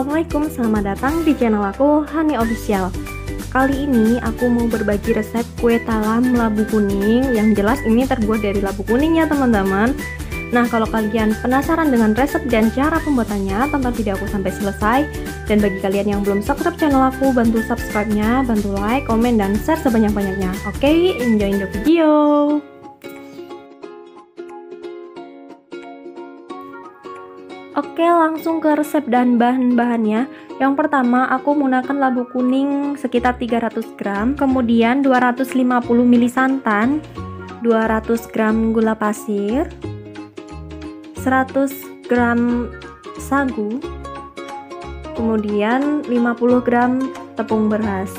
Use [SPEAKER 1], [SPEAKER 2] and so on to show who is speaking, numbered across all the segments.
[SPEAKER 1] Assalamualaikum, selamat datang di channel aku, Hani Official. Kali ini aku mau berbagi resep kue talam labu kuning. Yang jelas ini terbuat dari labu kuning ya teman-teman. Nah, kalau kalian penasaran dengan resep dan cara pembuatannya, tonton video aku sampai selesai. Dan bagi kalian yang belum subscribe channel aku, bantu subscribe-nya, bantu like, komen, dan share sebanyak-banyaknya. Oke, enjoy the video. Oke, langsung ke resep dan bahan-bahannya. Yang pertama, aku menggunakan labu kuning sekitar 300 gram, kemudian 250 ml santan, 200 gram gula pasir, 100 gram sagu, kemudian 50 gram tepung beras.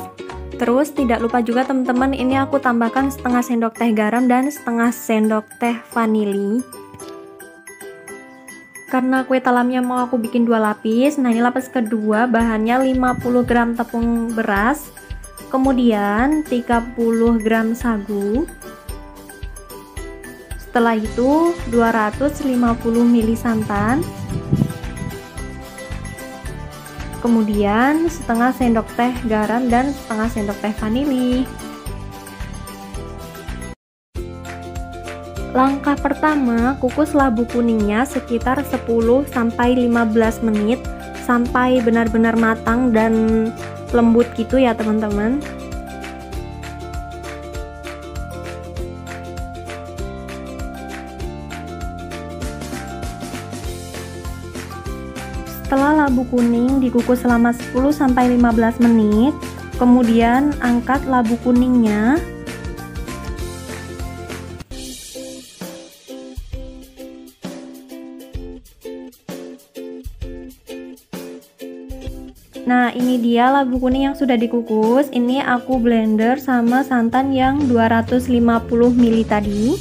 [SPEAKER 1] Terus tidak lupa juga teman-teman, ini aku tambahkan setengah sendok teh garam dan setengah sendok teh vanili. Karena kue talamnya mau aku bikin 2 lapis, nah ini lapis kedua bahannya 50 gram tepung beras, kemudian 30 gram sagu, setelah itu 250 ml santan, kemudian setengah sendok teh garam dan setengah sendok teh vanili. Langkah pertama, kukus labu kuningnya sekitar 10-15 menit sampai benar-benar matang dan lembut gitu ya teman-teman. Setelah labu kuning dikukus selama 10-15 menit, kemudian angkat labu kuningnya. Nah, ini dia labu kuning yang sudah dikukus. Ini aku blender sama santan yang 250 ml tadi.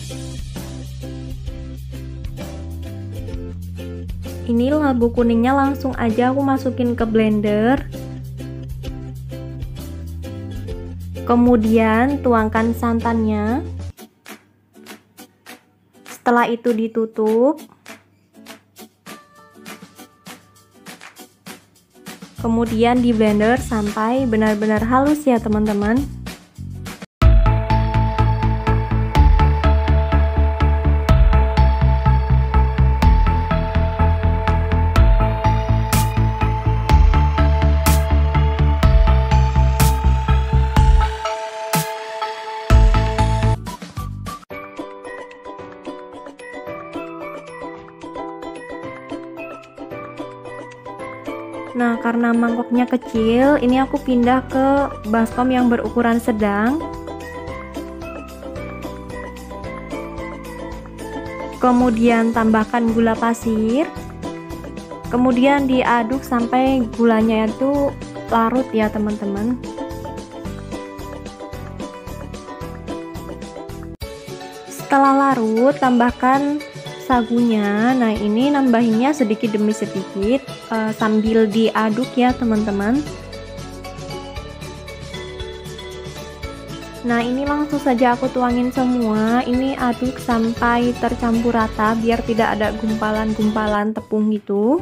[SPEAKER 1] Ini labu kuningnya langsung aja aku masukin ke blender. Kemudian tuangkan santannya. Setelah itu ditutup. Kemudian di blender sampai benar-benar halus ya teman-teman. Nah, karena mangkoknya kecil, ini aku pindah ke baskom yang berukuran sedang. Kemudian tambahkan gula pasir. Kemudian diaduk sampai gulanya itu larut ya teman-teman. Setelah larut, tambahkan sagunya. Nah, ini nambahinnya sedikit demi sedikit sambil diaduk ya teman-teman. Nah, ini langsung saja aku tuangin semua. Ini aduk sampai tercampur rata biar tidak ada gumpalan-gumpalan tepung gitu.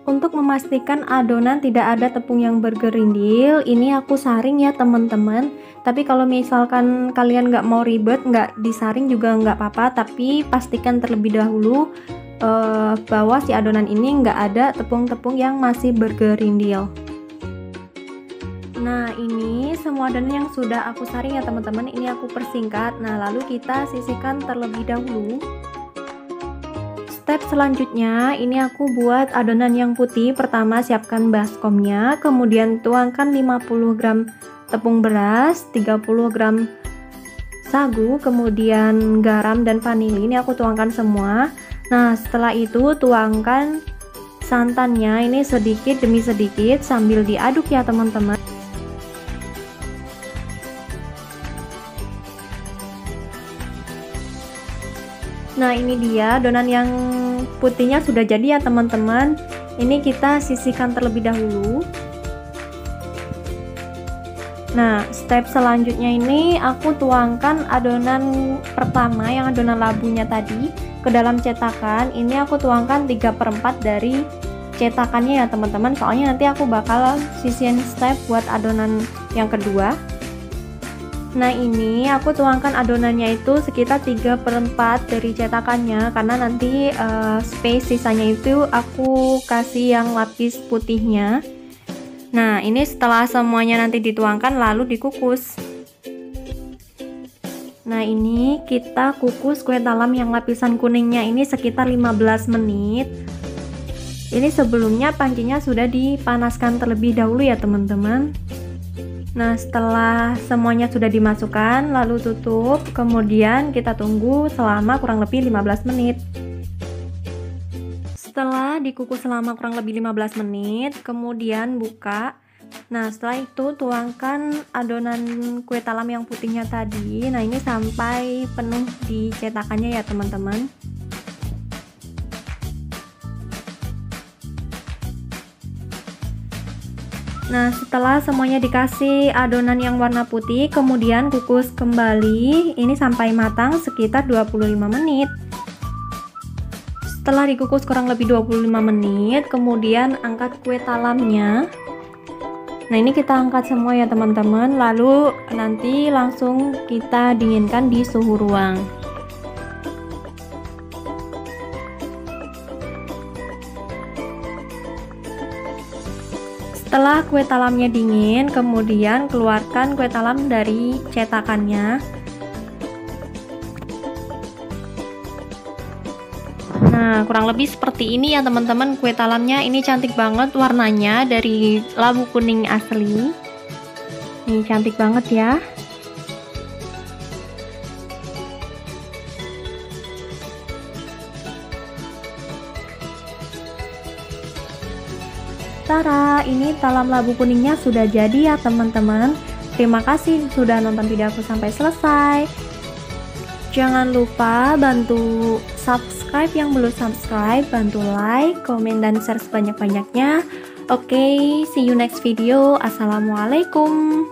[SPEAKER 1] Untuk memastikan adonan tidak ada tepung yang bergerindil, ini aku saring ya teman-teman. Tapi kalau misalkan kalian nggak mau ribet, nggak disaring juga nggak apa-apa, tapi pastikan terlebih dahulu bahwa si adonan ini nggak ada tepung-tepung yang masih bergerindil. Nah, ini semua adonan yang sudah aku saring ya teman-teman, ini aku persingkat. Nah, lalu kita sisihkan terlebih dahulu. Step selanjutnya, ini aku buat adonan yang putih. Pertama, siapkan baskomnya, kemudian tuangkan 50 gram tepung beras, 30 gram sagu, kemudian garam dan vanili. Ini aku tuangkan semua. Nah, setelah itu tuangkan santannya ini sedikit demi sedikit sambil diaduk ya teman-teman. Nah, ini dia adonan yang putihnya sudah jadi ya teman-teman. Ini kita sisihkan terlebih dahulu. Nah, step selanjutnya ini aku tuangkan adonan pertama yang adonan labunya tadi ke dalam cetakan. Ini aku tuangkan 3/4 dari cetakannya ya teman-teman, soalnya nanti aku bakal sisihin step buat adonan yang kedua. Nah, ini aku tuangkan adonannya itu sekitar 3/4 dari cetakannya, karena nanti space sisanya itu aku kasih yang lapis putihnya. Nah, ini setelah semuanya nanti dituangkan lalu dikukus. Nah, ini kita kukus kue talam yang lapisan kuningnya ini sekitar 15 menit. Ini sebelumnya pancinya sudah dipanaskan terlebih dahulu ya teman-teman. Nah, setelah semuanya sudah dimasukkan lalu tutup, kemudian kita tunggu selama kurang lebih 15 menit. Setelah dikukus selama kurang lebih 15 menit, kemudian buka. Nah, setelah itu tuangkan adonan kue talam yang putihnya tadi. Nah, ini sampai penuh di cetakannya ya teman-teman. Nah, setelah semuanya dikasih adonan yang warna putih, kemudian kukus kembali ini sampai matang sekitar 25 menit. Setelah dikukus kurang lebih 25 menit, kemudian angkat kue talamnya. Nah, ini kita angkat semua ya teman-teman, lalu nanti langsung kita dinginkan di suhu ruang. Setelah kue talamnya dingin, kemudian keluarkan kue talam dari cetakannya. Nah, kurang lebih seperti ini ya teman-teman kue talamnya. Ini cantik banget warnanya dari labu kuning asli. Ini cantik banget ya. Tara, ini talam labu kuningnya sudah jadi ya teman-teman. Terima kasih sudah nonton video aku sampai selesai. Jangan lupa bantu subscribe yang belum subscribe, bantu like, komen, dan share sebanyak-banyaknya. Oke, see you next video. Assalamualaikum.